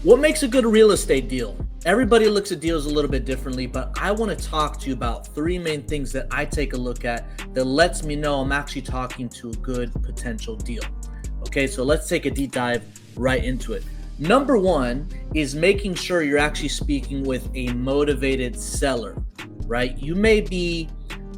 What makes a good real estate deal? Everybody looks at deals a little bit differently, but I want to talk to you about three main things that I take a look at that lets me know I'm actually talking to a good potential deal. Okay, so let's take a deep dive right into it. Number one is making sure you're actually speaking with a motivated seller, right? You may be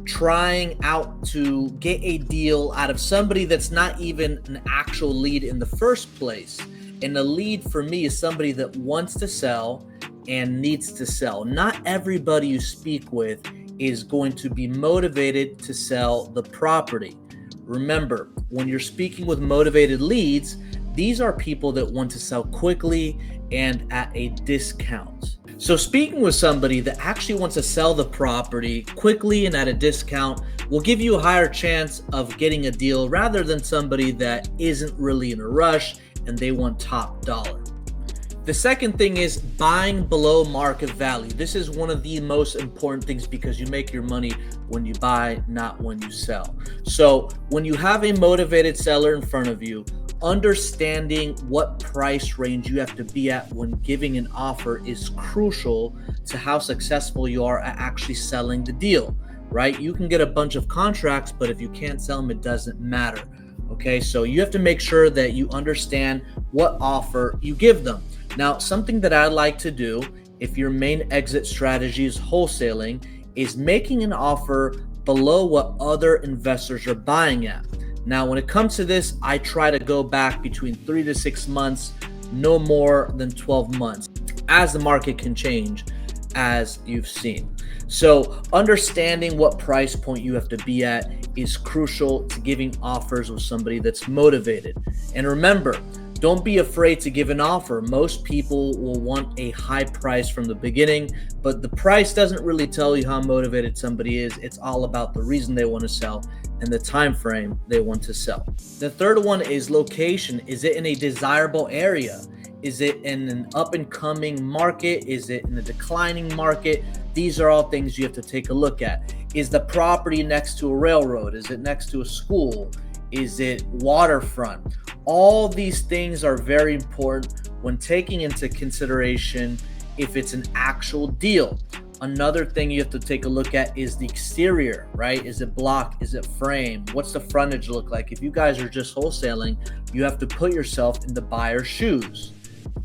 trying out to get a deal out of somebody that's not even an actual lead in the first place. And the lead for me is somebody that wants to sell and needs to sell. Not everybody you speak with is going to be motivated to sell the property. Remember, when you're speaking with motivated leads, these are people that want to sell quickly and at a discount. So speaking with somebody that actually wants to sell the property quickly and at a discount will give you a higher chance of getting a deal rather than somebody that isn't really in a rush and they want top dollar. The second thing is buying below market value. This is one of the most important things because you make your money when you buy, not when you sell. So when you have a motivated seller in front of you, understanding what price range you have to be at when giving an offer is crucial to how successful you are at actually selling the deal, right? You can get a bunch of contracts, but if you can't sell them, it doesn't matter. Okay, so you have to make sure that you understand what offer you give them. Now, something that I like to do if your main exit strategy is wholesaling is making an offer below what other investors are buying at. Now, when it comes to this, I try to go back between 3 to 6 months, no more than 12 months, as the market can change, as you've seen. So understanding what price point you have to be at is crucial to giving offers with somebody that's motivated. And remember, don't be afraid to give an offer. Most people will want a high price from the beginning, but the price doesn't really tell you how motivated somebody is. It's all about the reason they want to sell and the time frame they want to sell. The third one is location. Is it in a desirable area? Is it in an up and coming market? Is it in a declining market? These are all things you have to take a look at. Is the property next to a railroad? Is it next to a school? Is it waterfront? All these things are very important when taking into consideration if it's an actual deal. Another thing you have to take a look at is the exterior, right? Is it block? Is it frame? What's the frontage look like? If you guys are just wholesaling, you have to put yourself in the buyer's shoes,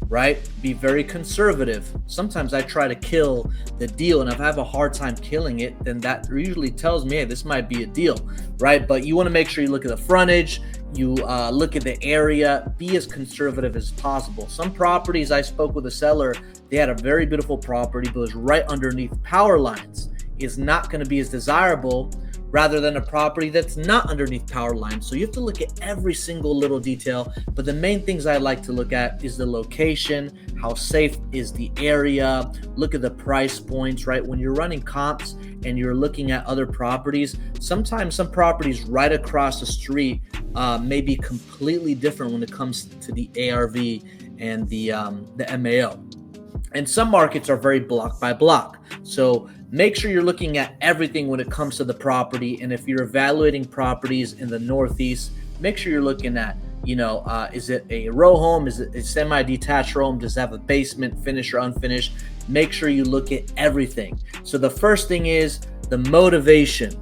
right? Be very conservative. Sometimes I try to kill the deal, and if I have a hard time killing it, then that usually tells me, hey, this might be a deal, right? But you want to make sure you look at the frontage, you look at the area, be as conservative as possible. Some properties, I spoke with a seller, they had a very beautiful property, but it was right underneath power lines. It's not going to be as desirable rather than a property that's not underneath power lines. So you have to look at every single little detail. But the main things I like to look at is the location, how safe is the area, look at the price points, right? When you're running comps and you're looking at other properties, sometimes some properties right across the street may be completely different when it comes to the ARV and the MAO. And some markets are very block by block. So make sure you're looking at everything when it comes to the property. And if you're evaluating properties in the Northeast, make sure you're looking at, is it a row home? Is it a semi-detached home? Does it have a basement, finished or unfinished? Make sure you look at everything. So the first thing is the motivation,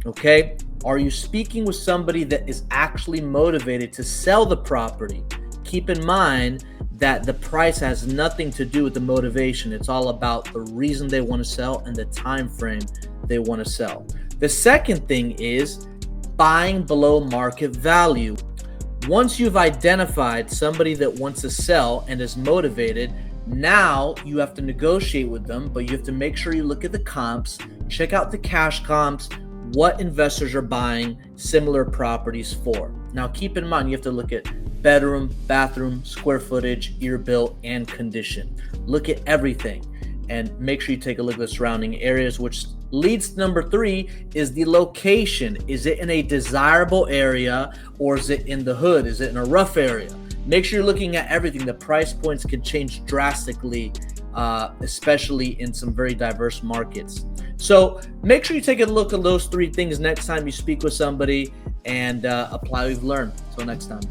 okay? Are you speaking with somebody that is actually motivated to sell the property? Keep in mind that the price has nothing to do with the motivation. It's all about the reason they want to sell and the time frame they want to sell. The second thing is buying below market value. Once you've identified somebody that wants to sell and is motivated, now you have to negotiate with them, but you have to make sure you look at the comps, check out the cash comps, what investors are buying similar properties for. Now keep in mind, you have to look at bedroom, bathroom, square footage, year built, and condition. Look at everything and make sure you take a look at the surrounding areas, which leads to number 3 is the location. Is it in a desirable area or is it in the hood? Is it in a rough area? Make sure you're looking at everything. The price points can change drastically, especially in some very diverse markets. So make sure you take a look at those 3 things next time you speak with somebody and apply what you've learned. Until next time.